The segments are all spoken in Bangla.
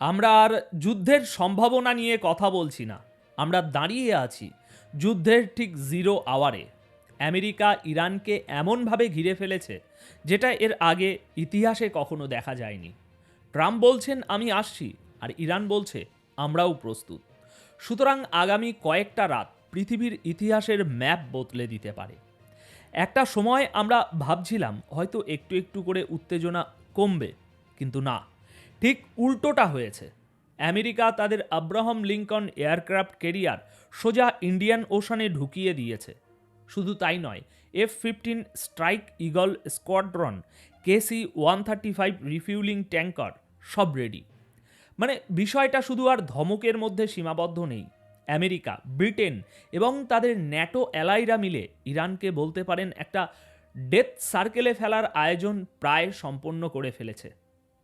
আমরা আর যুদ্ধের সম্ভাবনা নিয়ে কথা বলছি না, আমরা দাঁড়িয়ে আছি যুদ্ধের ঠিক 0 আওয়ারে। আমেরিকা ইরানকে এমনভাবে ঘিরে ফেলেছে যেটা এর আগে ইতিহাসে কখনো দেখা যায়নি। ট্রাম্প বলছেন আমি আসছি, আর ইরান বলছে আমরাও প্রস্তুত। সুতরাং আগামী কয়েকটা রাত পৃথিবীর ইতিহাসের ম্যাপ বদলে দিতে পারে। একটা সময় আমরা ভাবছিলাম হয়তো একটু একটু করে উত্তেজনা কমবে, কিন্তু না, ঠিক উল্টোটা হয়েছে। আমেরিকা তাদের আব্রাহাম লিঙ্কন এয়ারক্রাফট ক্যারিয়ার সোজা ইন্ডিয়ান ওশানে ঢুকিয়ে দিয়েছে। শুধু তাই নয়, F-15 strike eagle squadron, KC-135 refuelling tanker সব রেডি। মানে বিষয়টা শুধু আর ধমকের মধ্যে সীমাবদ্ধ নেই। আমেরিকা, ব্রিটেন এবং তাদের ন্যাটো অ্যালাইরা মিলে ইরানকে বলতে পারেন একটা ডেথ সার্কেলে ফেলার আয়োজন প্রায় সম্পন্ন করে ফেলেছে।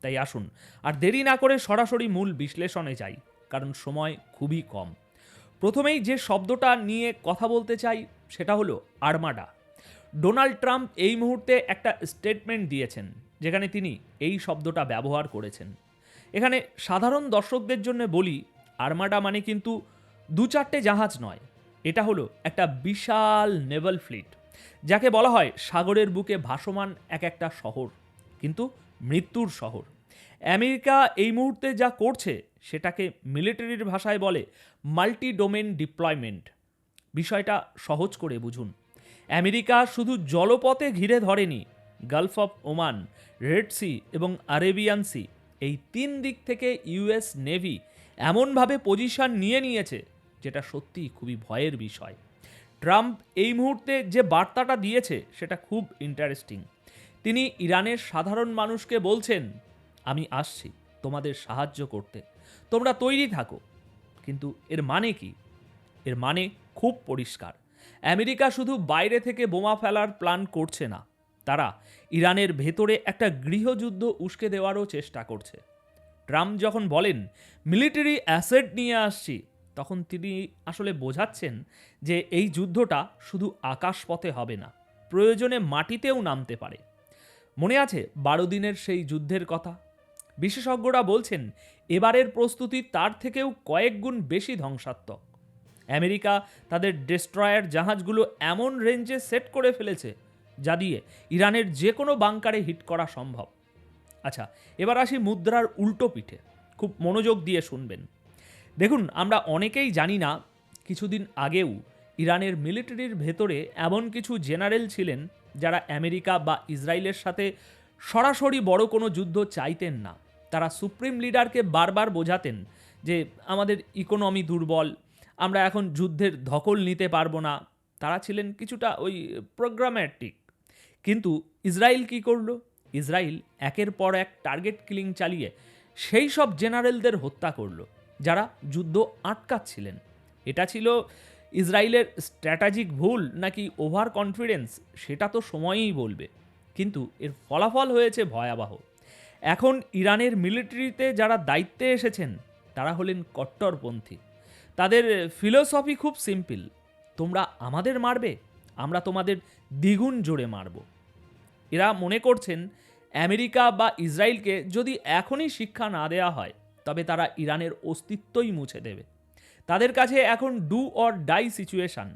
তাই আসুন আর দেরি না করে সরাসরি মূল বিশ্লেষণে যাই, কারণ সময় খুবই কম। প্রথমেই যে শব্দটা নিয়ে কথা বলতে চাই সেটা হলো আর্মাডা। ডোনাল্ড ট্রাম্প এই মুহূর্তে একটা স্টেটমেন্ট দিয়েছেন যেখানে তিনি এই শব্দটা ব্যবহার করেছেন। এখানে সাধারণ দর্শকদের জন্য বলি, আর্মাডা মানে কিন্তু 2-4টে জাহাজ নয়, এটা হলো একটা বিশাল নেভাল ফ্লিট, যাকে বলা হয় সাগরের বুকে ভাসমান এক একটা শহর, কিন্তু মৃত্যুর শহর। আমেরিকা এই মুহূর্তে যা করছে সেটাকে মিলিটারির ভাষায় বলে মাল্টি ডোমেন ডিপ্লয়মেন্ট। বিষয়টা সহজ করে বুঝুন। আমেরিকা শুধু জলপথে ঘিরে ধরেনি, Gulf of Oman, Red Sea এবং আরেবিয়ান সি, এই 3 দিক থেকে ইউএস নেভি এমনভাবে পজিশন নিয়ে নিয়েছে যেটা সত্যিই খুবই ভয়ের বিষয়। ট্রাম্প এই মুহূর্তে যে বার্তাটা দিয়েছে সেটা খুব ইন্টারেস্টিং। তিনি ইরানের সাধারণ মানুষকে বলছেন আমি আসছি তোমাদের সাহায্য করতে, তোমরা তৈরি থাকো। কিন্তু এর মানে কি? এর মানে খুব পরিষ্কার। আমেরিকা শুধু বাইরে থেকে বোমা ফেলার প্ল্যান করছে না, তারা ইরানের ভেতরে একটা গৃহযুদ্ধ উস্কে দেওয়ারও চেষ্টা করছে। ট্রাম্প যখন বলেন মিলিটারি অ্যাসেট নিয়ে আসছি, তখন তিনি আসলে বোঝাচ্ছেন যে এই যুদ্ধটা শুধু আকাশপথে হবে না, প্রয়োজনে মাটিতেও নামতে পারে। মনে আছে 12 দিনের সেই যুদ্ধের কথা? বিশেষজ্ঞরা বলছেন এবারের প্রস্তুতি তার থেকেও কয়েক গুণ বেশি ধ্বংসাত্মক। আমেরিকা তাদের ডেস্ট্রয়ার জাহাজগুলো এমন রেঞ্জে সেট করে ফেলেছে যা দিয়ে ইরানের যে কোনো বাংকারে হিট করা সম্ভব। আচ্ছা, এবার আসি মুদ্রার উল্টো পিঠে। খুব মনোযোগ দিয়ে শুনবেন। দেখুন, আমরা অনেকেই জানি না কিছুদিন আগেও ইরানের মিলিটারির ভেতরে এমন কিছু জেনারেল ছিলেন যারা আমেরিকা বা ইসরায়েলের সাথে সরাসরি বড় কোনো যুদ্ধ চাইতেন না। তারা সুপ্রিম লিডারকে বারবার বোঝাতেন যে আমাদের ইকোনমি দুর্বল, আমরা এখন যুদ্ধের ধকল নিতে পারবো না। তারা ছিলেন কিছুটা ওই প্রোগ্রাম্যাটিক। কিন্তু ইসরায়েল কি করলো? ইসরায়েল একের পর এক টার্গেট কিলিং চালিয়ে সেই সব জেনারেলদের হত্যা করলো যারা যুদ্ধ আটকাচ্ছিলেন। এটা ছিল ইসরায়েলের স্ট্র্যাটেজিক ভুল নাকি ওভার কনফিডেন্স, সেটা তো সময়ই বলবে। কিন্তু এর ফলাফল হয়েছে ভয়াবহ। এখন ইরানের মিলিটারিতে যারা দায়িত্বে এসেছেন তারা হলেন কট্টরপন্থী। তাদের ফিলোসফি খুব সিম্পল, তোমরা আমাদের মারবে, আমরা তোমাদের দ্বিগুণ জোরে মারব। এরা মনে করছেন আমেরিকা বা ইসরায়েলকে যদি এখনই শিক্ষা না দেওয়া হয় তবে তারা ইরানের অস্তিত্বই মুছে দেবে। তাদের কাছে এখন ডু অর ডাই সিচুয়েশন।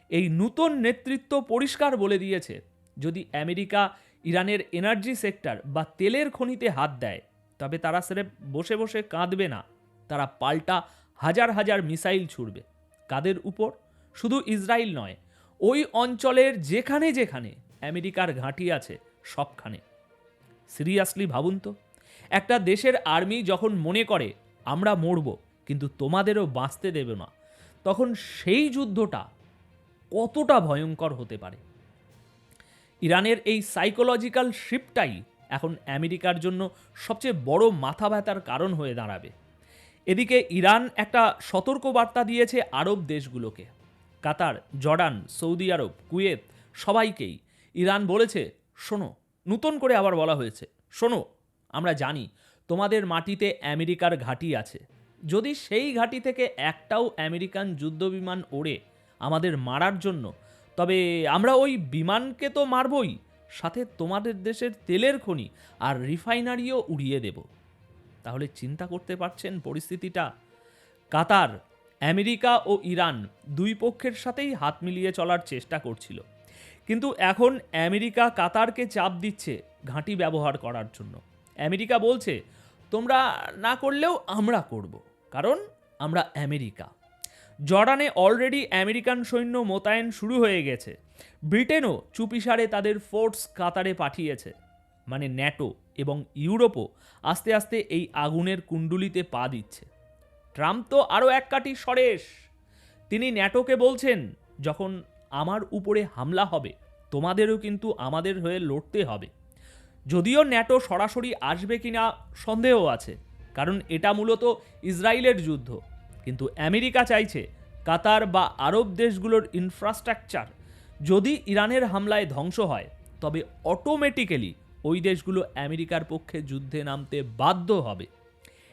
এই নতুন নেতৃত্ব পরিষ্কার বলে দিয়েছে, যদি আমেরিকা ইরানের এনার্জি সেক্টর বা তেলের খনিতে হাত দেয় তবে তারা স্রেফ বসে বসে কাঁদবে না, তারা পাল্টা হাজার হাজার মিসাইল ছুড়বে। কাদের উপর? শুধু ইসরায়েল নয়, ওই অঞ্চলের যেখানে যেখানে আমেরিকার ঘাঁটি আছে সবখানে। সিরিয়াসলি ভাবুন তো, একটা দেশের আর্মি যখন মনে করে আমরা মরব কিন্তু তোমাদেরও বাঁচতে দেবে না, তখন সেই যুদ্ধটা কতটা ভয়ঙ্কর হতে পারে। ইরানের এই সাইকোলজিক্যাল শিফটটাই এখন আমেরিকার জন্য সবচেয়ে বড় মাথা ব্যথার কারণ হয়ে দাঁড়াবে। এদিকে ইরান একটা সতর্কবার্তা দিয়েছে আরব দেশগুলোকে, কাতার, জর্ডান, সৌদি আরব, কুয়েত, সবাইকেই। ইরান বলেছে শোনো, নতুন করে আবার বলা হয়েছে, শোনো, আমরা জানি তোমাদের মাটিতে আমেরিকার ঘাঁটি আছে। যদি সেই ঘাঁটি থেকে একটাও আমেরিকান যুদ্ধবিমান ওড়ে আমাদের মারার জন্য, তবে আমরা ওই বিমানকে তো মারবই, সাথে তোমাদের দেশের তেলের খনি আর রিফাইনারিও উড়িয়ে দেব। তাহলে চিন্তা করতে পারছেন পরিস্থিতিটা। কাতার, আমেরিকা ও ইরান দুই পক্ষের সাথেই হাত মিলিয়ে চলার চেষ্টা করছিল, কিন্তু এখন আমেরিকা কাতারকে চাপ দিচ্ছে ঘাঁটি ব্যবহার করার জন্য। আমেরিকা বলছে তোমরা না করলেও আমরা করব, কারণ আমরা আমেরিকা। জর্ডানে অলরেডি আমেরিকান সৈন্য মোতায়েন শুরু হয়ে গেছে। ব্রিটেনও চুপিসারে তাদের ফোর্স কাতারে পাঠিয়েছে। মানে ন্যাটো এবং ইউরোপও আস্তে আস্তে এই আগুনের কুণ্ডুলিতে পা দিচ্ছে। ট্রাম্প তো আরও এক কাঠি সরেস। তিনি ন্যাটোকে বলছেন, যখন আমার উপরে হামলা হবে তোমাদেরও কিন্তু আমাদের হয়ে লড়তে হবে। যদিও ন্যাটো সরাসরি আসবে কিনা সন্দেহ আছে, কারণ এটা মূলত ইসরায়েলের যুদ্ধ। কিন্তু আমেরিকা চাইছে কাতার বা আরব দেশগুলোর ইনফ্রাস্ট্রাকচার যদি ইরানের হামলায় ধ্বংস হয়, তবে অটোমেটিক্যালি ওই দেশগুলো আমেরিকার পক্ষে যুদ্ধে নামতে বাধ্য হবে।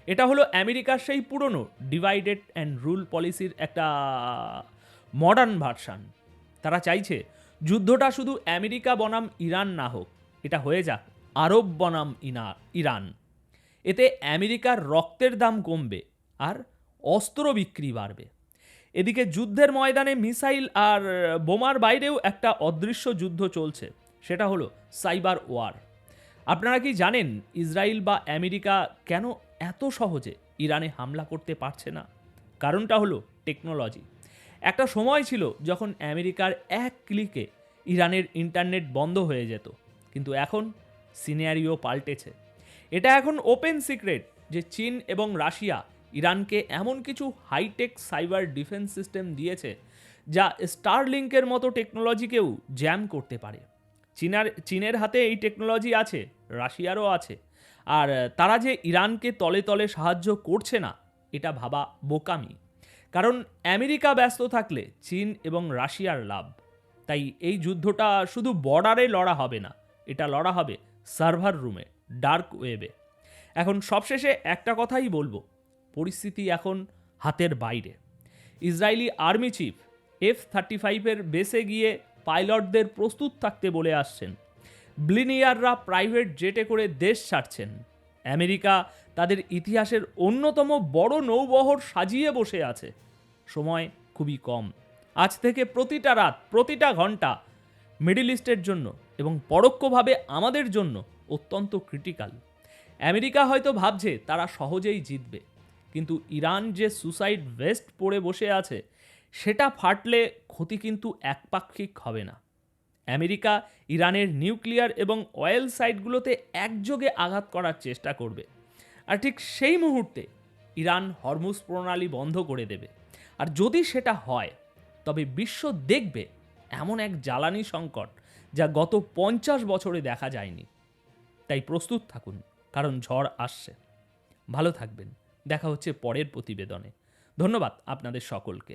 এটা হলো আমেরিকার সেই পুরনো ডিভাইডেড অ্যান্ড রুল পলিসির একটা মডার্ন ভার্সান। তারা চাইছে যুদ্ধটা শুধু আমেরিকা বনাম ইরান না হোক, এটা হয়ে যাক আরব বনাম ইরান। এতে আমেরিকার রক্তের দাম কমবে আর অস্ত্র বিক্রি বাড়বে। এদিকে যুদ্ধের ময়দানে মিসাইল আর বোমার বাইরেও একটা অদৃশ্য যুদ্ধ চলছে, সেটা হলো সাইবার ওয়ার। আপনারা কি জানেন ইসরায়েল বা আমেরিকা কেন এত সহজে ইরানে হামলা করতে পারছে না? কারণটা হলো টেকনোলজি। একটা সময় ছিল যখন আমেরিকার এক ক্লিকে ইরানের ইন্টারনেট বন্ধ হয়ে যেত, কিন্তু এখন সিনারিও পাল্টেছে। এটা এখন ওপেন সিক্রেট যে চীন এবং রাশিয়া ইরানকে এমন কিছু হাইটেক সাইবার ডিফেন্স সিস্টেম দিয়েছে যা স্টারলিংকের মতো টেকনোলজিকেও জ্যাম করতে পারে। চীনের হাতে এই টেকনোলজি আছে, রাশিয়ারও আছে। আর তারা যে ইরানকে তলে তলে সাহায্য করছে না, এটা ভাবা বোকামি। কারণ আমেরিকা ব্যস্ত থাকলে চীন এবং রাশিয়ার লাভ। তাই এই যুদ্ধটা শুধু বর্ডারে লড়া হবে না, এটা লড়া হবে সার্ভার রুমে, ডার্ক ওয়েবে। এখন সবশেষে একটা কথাই বলবো, পরিস্থিতি এখন হাতের বাইরে। ইসরায়েলি আর্মি চিফ F-35 বেসে গিয়ে পাইলটদের প্রস্তুত থাকতে বলে আসছেন। ব্লিনিয়াররা প্রাইভেট জেটে করে দেশ ছাড়ছেন। আমেরিকা তাদের ইতিহাসের অন্যতম বড় নৌবহর সাজিয়ে বসে আছে। সময় খুবই কম। আজ থেকে প্রতিটা রাত, প্রতিটা ঘন্টা মিডল ইস্টের জন্য এবং পরোক্ষভাবে আমাদের জন্য অত্যন্ত ক্রিটিক্যাল। আমেরিকা হয়তো ভাবছে তারা সহজেই জিতবে, কিন্তু ইরান যে সুসাইড ভেস্ট পরে বসে আছে, সেটা ফাটলে ক্ষতি কিন্তু একপাক্ষিক হবে না। আমেরিকা ইরানের নিউক্লিয়ার এবং অয়েল সাইটগুলোতে একযোগে আঘাত করার চেষ্টা করবে, আর ঠিক সেই মুহূর্তে ইরান হরমুজ প্রণালী বন্ধ করে দেবে। আর যদি সেটা হয়, তবে বিশ্ব দেখবে এমন এক জ্বালানি সংকট যা গত 50 বছরে দেখা যায়নি। তাই প্রস্তুত থাকুন, কারণ ঝড় আসছে। ভালো থাকবেন, দেখা হচ্ছে পরের প্রতিবেদনে। ধন্যবাদ আপনাদের সকলকে।